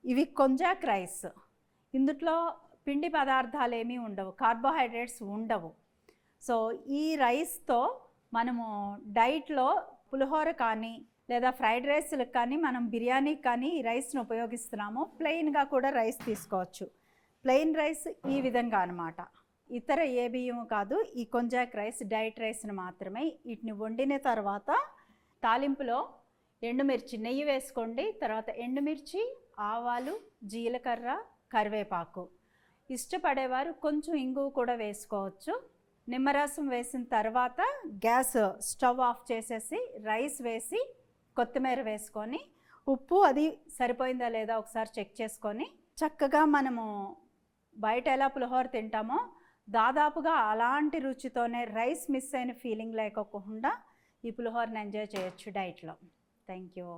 ఇవి konjac rice. ఇందులో పిండి పదార్థాలు ఏమీ ఉండవు, కార్బోహైడ్రేట్స్ ఉండవు. సో ఈ రైస్తో మనము డైట్లో పులిహోర కానీ లేదా ఫ్రైడ్ రైస్లకు కానీ మనం బిర్యానీకి కానీ ఈ రైస్ను ఉపయోగిస్తున్నాము. ప్లెయిన్గా కూడా రైస్ తీసుకోవచ్చు. ప్లెయిన్ రైస్ ఈ విధంగా అనమాట. ఇతర ఏ బియ్యం కాదు, ఈ కొంజాక్ రైస్ డైట్ రైస్ని మాత్రమే. వీటిని వండిన తర్వాత తాలింపులో ఎండుమిర్చి, నెయ్యి వేసుకోండి. తర్వాత ఎండుమిర్చి, ఆవాలు, జీలకర్ర, కరివేపాకు. ఇష్టపడేవారు కొంచెం ఇంగువ కూడా వేసుకోవచ్చు. నిమ్మరసం వేసిన తర్వాత గ్యాస్ స్టవ్ ఆఫ్ చేసేసి రైస్ వేసి కొత్తిమీర వేసుకొని ఉప్పు అది సరిపోయిందా లేదా ఒకసారి చెక్ చేసుకొని చక్కగా మనము బయట ఎలా పులిహోర తింటామో దాదాపుగా అలాంటి రుచితోనే రైస్ మిస్ అయిన ఫీలింగ్ లేకోకుండా ఈ పులిహోరని ఎంజాయ్ చేయొచ్చు డైట్లో. Thank you.